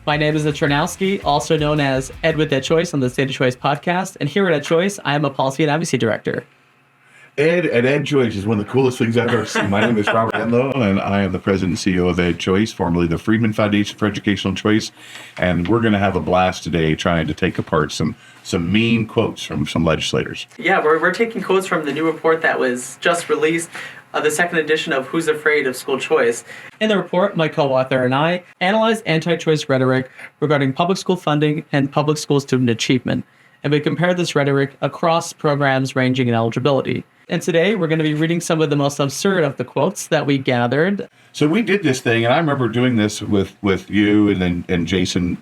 My name is Ed Tarnowski, also known as Ed with EdChoice on the EdChoice podcast. And here at EdChoice, I am a policy and advocacy director. Ed at EdChoice is one of the coolest things I've ever seen. My name is Robert Enlow, and I am the president and CEO of EdChoice, formerly the Friedman Foundation for Educational Choice. And we're going to have a blast today trying to take apart some mean quotes from some legislators. Yeah, we're taking quotes from the new report that was just released, the second edition of Who's Afraid of School Choice. In the report, my co-author and I analyzed anti-choice rhetoric regarding public school funding and public school student achievement. And we compared this rhetoric across programs ranging in eligibility. And today, we're going to be reading some of the most absurd of the quotes that we gathered. So we did this thing, and I remember doing this with you and Jason,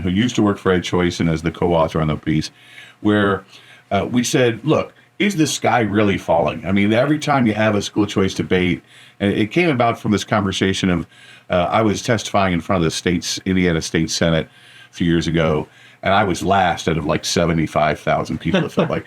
who used to work for EdChoice and as the co-author on the piece, where we said, look, is the sky really falling? I mean, every time you have a school choice debate, and it came about from this conversation of, I was testifying in front of the Indiana State Senate a few years ago, and I was last out of like 75,000 people, it felt like.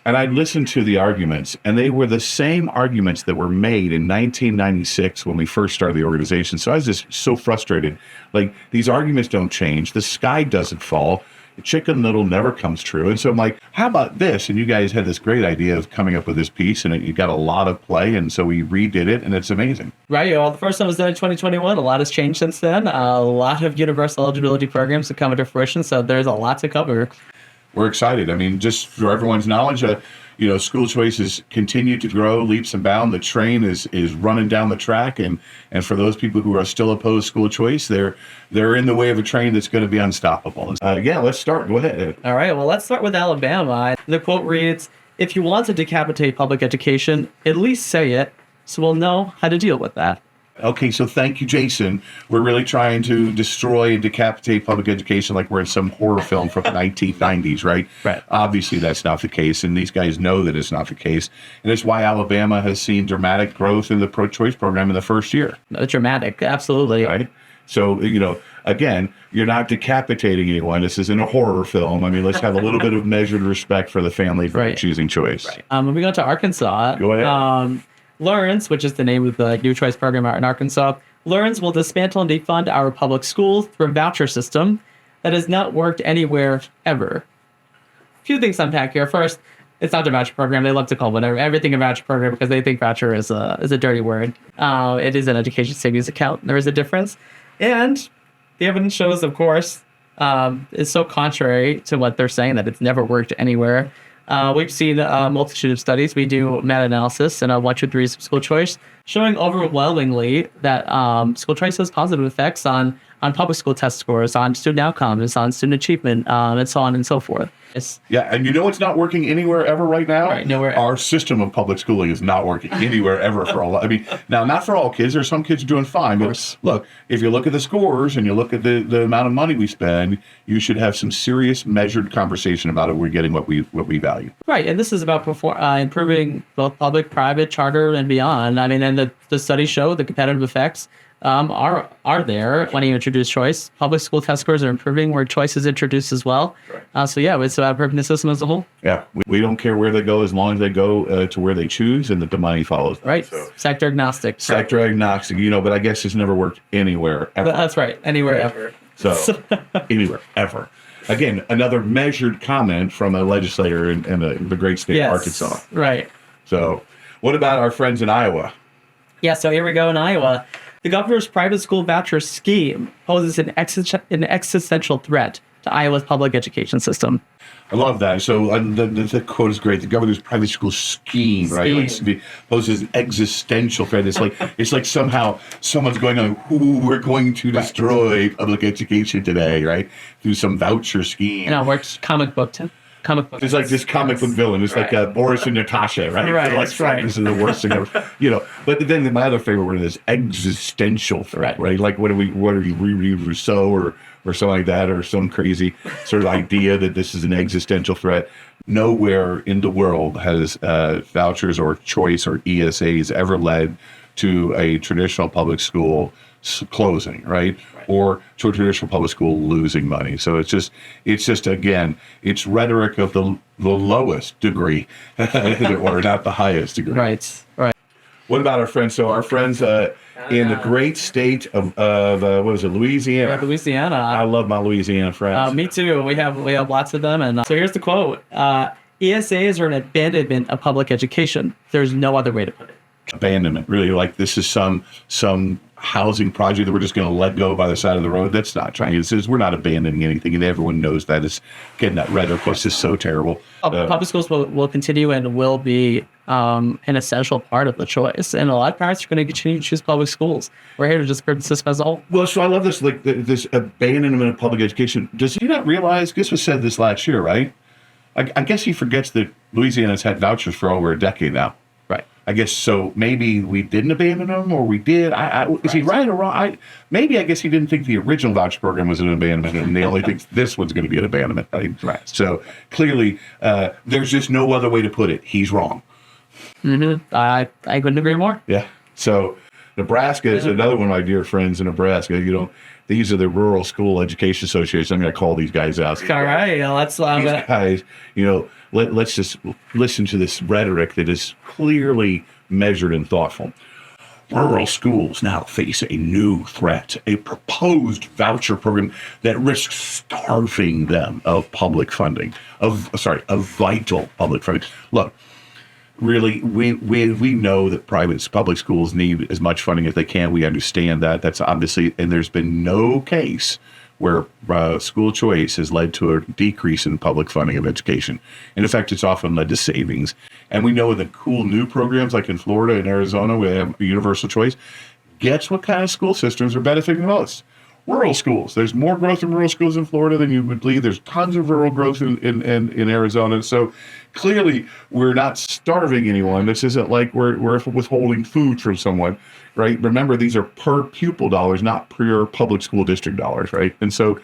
And I listened to the arguments, and they were the same arguments that were made in 1996 when we first started the organization. So I was just so frustrated. Like, these arguments don't change. The sky doesn't fall. Chicken Little never comes true. And so I'm like, how about this? And you guys had this great idea of coming up with this piece, and it got a lot of play. And so we redid it, and it's amazing. Right. Well, the first one was done in 2021. A lot has changed since then. A lot of universal eligibility programs have come into fruition. So there's a lot to cover. We're excited. I mean, just for everyone's knowledge, school choices continue to grow leaps and bounds. The train is running down the track, and for those people who are still opposed to school choice, they're in the way of a train that's going to be unstoppable. Let's start. Go ahead. All right. Well, let's start with Alabama. The quote reads, "If you want to decapitate public education, at least say it, so we'll know how to deal with that." Okay, so thank you, Jason. We're really trying to destroy and decapitate public education like we're in some horror film from the 1990s, right? Right. Obviously, that's not the case, and these guys know that it's not the case. And it's why Alabama has seen dramatic growth in the pro-choice program in the first year. Dramatic, absolutely. Right? So, again, you're not decapitating anyone. This isn't a horror film. I mean, let's have a little bit of measured respect for the family for choosing choice. Right. Moving on to Arkansas. Go ahead. LEARNS, which is the name of the new choice program out in Arkansas, LEARNS will dismantle and defund our public schools through a voucher system that has not worked anywhere ever. A few things to unpack here. First, it's not a voucher program. They love to call everything a voucher program because they think voucher is a dirty word. It is an education savings account. There is a difference. And the evidence shows, of course, is so contrary to what they're saying that it's never worked anywhere. We've seen a multitude of studies. We do meta-analysis and 1, 2, 3 school choice, showing overwhelmingly that school choice has positive effects on public school test scores, on student outcomes, on student achievement, and so on and so forth. And it's not working anywhere ever right now? Right, nowhere. Our system of public schooling is not working anywhere ever for all. I mean, now, not for all kids. There's some kids doing fine. But look, if you look at the scores and you look at the amount of money we spend, you should have some serious measured conversation about it. We're getting what we value. Right, and this is about improving both public, private, charter, and beyond. I mean, and the studies show the competitive effects are there when you introduce choice. Public school test scores are improving where choice is introduced as well. Right. It's about improving the system as a whole. Yeah, we don't care where they go as long as they go to where they choose and that the money follows them. Right, so, sector agnostic. Sector agnostic, but I guess it's never worked anywhere ever. That's right, anywhere ever. So, anywhere ever. Again, another measured comment from a legislator in the great state of Arkansas. Right. So, what about our friends in Iowa? Yeah, so here we go in Iowa. The governor's private school voucher scheme poses an existential threat to Iowa's public education system. I love that. So the quote is great. The governor's private school scheme, right? Poses an existential threat. It's like somehow someone's going on, we're going to destroy public education today, right? Through some voucher scheme. Works comic book. It's like this comic book villain. It's like Boris and Natasha, right? Right, that's right. This is the worst thing ever. But then my other favorite word is existential threat, right? Like what are you reread Rousseau or something like that, or some crazy sort of idea that this is an existential threat. Nowhere in the world has vouchers or choice or ESAs ever led to a traditional public school closing, right? Or to a traditional public school losing money. So it's just again, it's rhetoric of the lowest degree, or not the highest degree. Right. What about our friends? So our friends in the great state of what is it, Louisiana? Louisiana. I love my Louisiana friends. Me too. We have lots of them. And so here's the quote. ESAs are an abandonment of public education. There's no other way to put it. Abandonment, really, like this is some housing project that we're just going to let go by the side of the road. That's not trying. It says we're not abandoning anything, and everyone knows that. It's getting that rhetoric is just so terrible. Public schools will continue and will be an essential part of the choice, and a lot of parents are going to continue to choose public schools. We're here to just curb the system as a whole. Well, so I love this, like this abandonment of public education. Does he not realize? This was said this last year, right? I guess he forgets that Louisiana's had vouchers for over a decade now. Right. I guess so. Maybe we didn't abandon them, or we did. Is he right or wrong? I guess he didn't think the original voucher program was an abandonment, and they only think this one's going to be an abandonment. Right. So clearly, there's just no other way to put it. He's wrong. Mm-hmm. I couldn't agree more. Yeah. So Nebraska is another one of my dear friends in Nebraska. These are the Rural School Education Association. I'm going to call these guys out. All right. Let's. These guys, let's just listen to this rhetoric that is clearly measured and thoughtful. Rural schools now face a new threat, a proposed voucher program that risks starving them of public funding, of vital public funding. Look, really, we know that public schools need as much funding as they can. We understand that. That's obviously, and there's been no case where school choice has led to a decrease in public funding of education. And in fact, it's often led to savings. And we know that cool new programs like in Florida and Arizona, we have universal choice. Guess what kind of school systems are benefiting the most? Rural schools. There's more growth in rural schools in Florida than you would believe. There's tons of rural growth in Arizona. So clearly, we're not starving anyone. This isn't like we're withholding food from someone, right? Remember, these are per pupil dollars, not per public school district dollars, right? And so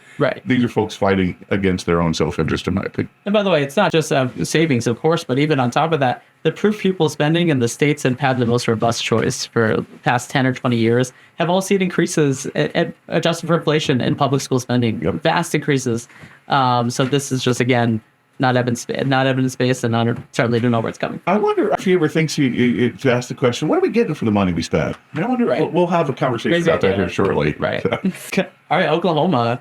these are folks fighting against their own self-interest, in my opinion. And by the way, it's not just savings, of course, but even on top of that, the per pupil spending in the states that have had the most robust choice for the past 10 or 20 years have all seen increases adjusted for inflation in public school spending, vast increases. So this is just, again, not evidence-based, and certainly don't know where it's coming. I wonder if he ever thinks to ask the question, what are we getting for the money we spend? I wonder, we'll have a conversation about that here shortly. Right. All right, Oklahoma.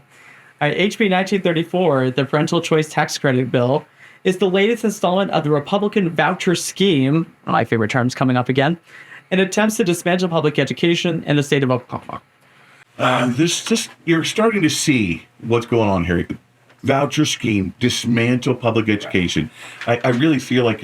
All right, HB 1934, the Parental Choice Tax Credit Bill, is the latest installment of the Republican voucher scheme, my favorite terms coming up again, and attempts to dismantle public education in the state of Oklahoma. You're starting to see what's going on here. Voucher scheme, dismantle public education. I really feel like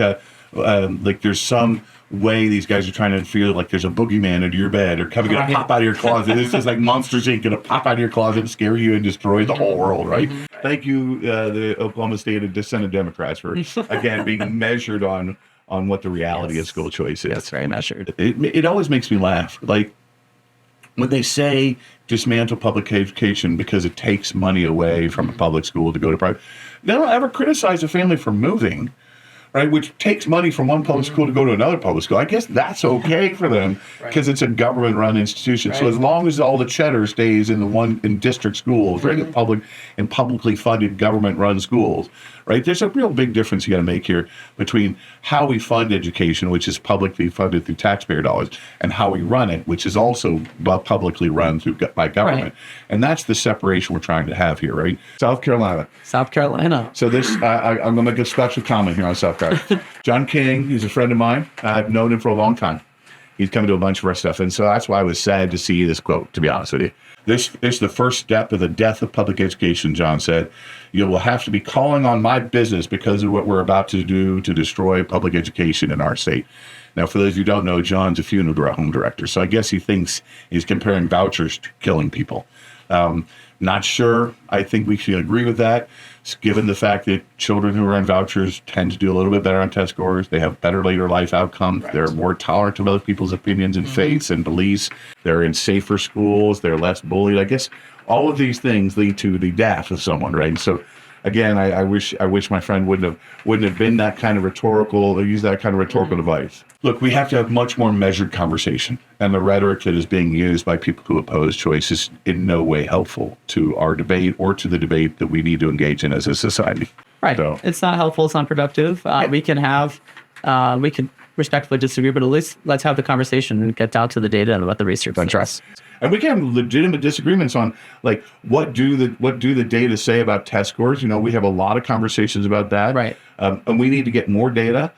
there's some way these guys are trying to feel like there's a boogeyman under your bed or coming to pop out of your closet. This is like Monsters Inc. going to pop out of your closet and scare you and destroy the whole world, right? Mm-hmm. Thank you, the Oklahoma State and Senate Democrats, for again being measured on what the reality of school choice is. That's very measured. It always makes me laugh. Like when they say dismantle public education because it takes money away from a public school to go to private, they don't ever criticize a family for moving, right? Which takes money from one public school to go to another public school. I guess that's okay for them because it's a government-run institution. Right. So as long as all the cheddar stays in district schools, regular public and publicly funded government-run schools, right? There's a real big difference you got to make here between how we fund education, which is publicly funded through taxpayer dollars, and how we run it, which is also publicly run by government. Right. And that's the separation we're trying to have here, right? South Carolina. So this, I'm going to make a special comment here on South Carolina. John King, he's a friend of mine. I've known him for a long time. He's come to a bunch of our stuff. And so that's why I was sad to see this quote, to be honest with you. This is the first step of the death of public education, John said. You will have to be calling on my business because of what we're about to do to destroy public education in our state. Now, for those who don't know, John's a funeral home director. So I guess he thinks he's comparing vouchers to killing people. Not sure. I think we should agree with that, given the fact that children who are on vouchers tend to do a little bit better on test scores. They have better later life outcomes. Right. They're more tolerant of other people's opinions and faiths and beliefs. They're in safer schools. They're less bullied. I guess all of these things lead to the death of someone, right? So, again, I wish my friend wouldn't have been that kind of rhetorical, or used that kind of rhetorical device. Look, we have to have much more measured conversation, and the rhetoric that is being used by people who oppose choice is in no way helpful to our debate or to the debate that we need to engage in as a society. Right. So, it's not helpful. It's not productive. We can respectfully disagree, but at least let's have the conversation and get down to the data and what the research says. And we can have legitimate disagreements on like what do the data say about test scores. We have a lot of conversations about that, Right. And we need to get more data.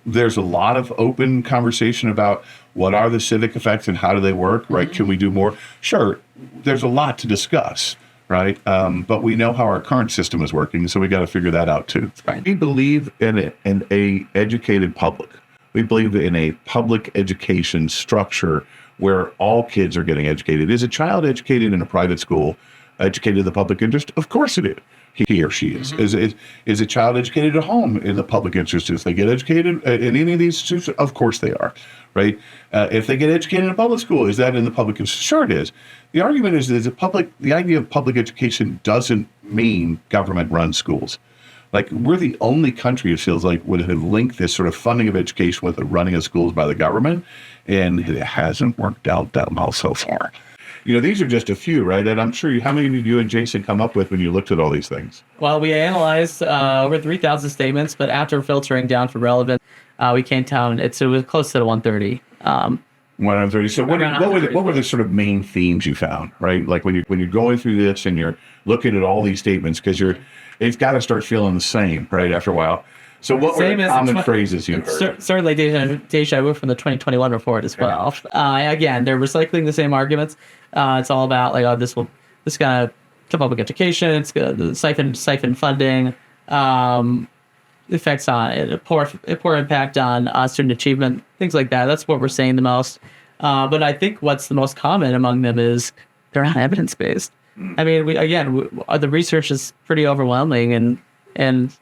There's a lot of open conversation about what are the civic effects and how do they work, right? Can we do more? Sure, there's a lot to discuss, right? But we know how our current system is working, so we got to figure that out too. Right. We believe in a educated public. We believe in a public education structure where all kids are getting educated. Is a child educated in a private school educated in the public interest? Of course it is. He or she is. Is a child educated at home in the public interest? If they get educated in any of these institutions, of course they are, right? If they get educated in a public school, is that in the public interest? Sure it is. The argument is that the idea of public education doesn't mean government-run schools. Like, we're the only country, it feels like, would have linked this sort of funding of education with the running of schools by the government, and it hasn't worked out that well so far. These are just a few, right? And I'm sure how many did you and Jason come up with when you looked at all these things? Well, we analyzed over 3,000 statements, but after filtering down for relevance, we came down. It was close to the 130. 130. So what were the sort of main themes you found, right? Like when you're going through this and you're looking at all these statements, because it's got to start feeling the same, right? After a while. So what were the common phrases you heard? Certainly deja vu from the 2021 report as well. Again, they're recycling the same arguments. It's all about like, this gonna to public education. It's gonna siphon funding. Effects on it, poor impact on student achievement, things like that. That's what we're saying the most. But I think what's the most common among them is they're not evidence based. I mean, the research is pretty overwhelming, and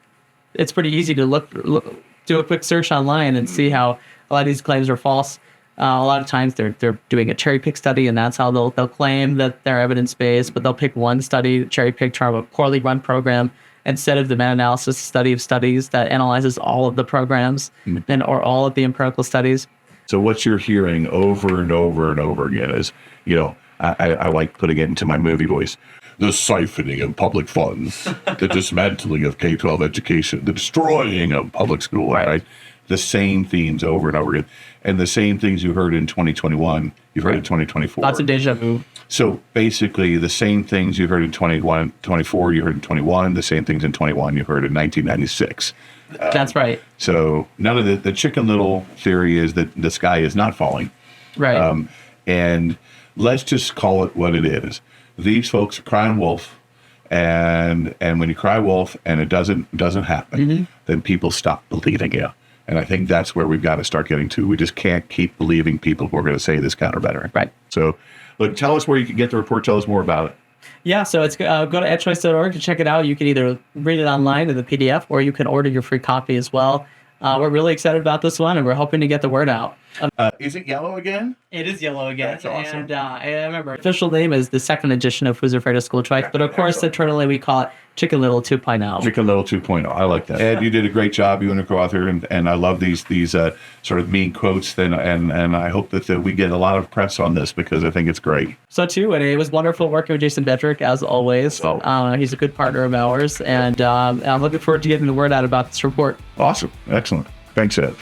it's pretty easy to do a quick search online and see how a lot of these claims are false. A lot of times they're doing a cherry pick study, and that's how they'll claim that they're evidence based. But they'll pick one study, cherry pick, from a poorly run program, instead of the meta-analysis study of studies that analyzes all of the programs or all of the empirical studies. So what you're hearing over and over and over again is, I like putting it into my movie voice, the siphoning of public funds, the dismantling of K-12 education, the destroying of public school, right? The same themes over and over again. And the same things you heard in 2021, you've heard in 2024. Lots of deja vu. So basically the same things you heard in 24, you heard in 21, the same things in 21 you heard in 1996. That's right. So none of the Chicken Little theory is that the sky is not falling. Right. And let's just call it what it is. These folks are crying wolf, and when you cry wolf and it doesn't happen, then people stop believing you. And I think that's where we've got to start getting to. We just can't keep believing people who are going to say this kind of rhetoric. Right. So, look, tell us where you can get the report. Tell us more about it. Yeah, so it's go to edchoice.org to check it out. You can either read it online in the PDF, or you can order your free copy as well. We're really excited about this one, and we're hoping to get the word out. Is it yellow again? It is yellow again. That's awesome. And I remember official name is the second edition of Who's Afraid of School Choice, but of course internally we call it Chicken Little 2.0. Chicken Little 2.0. I like that. Ed, you did a great job, you and your co-author, and I love these sort of mean quotes, and I hope that we get a lot of press on this because I think it's great. So too, and it was wonderful working with Jason Bedrick as always. He's a good partner of ours, and I'm looking forward to getting the word out about this report. Awesome. Excellent. Thanks, Ed.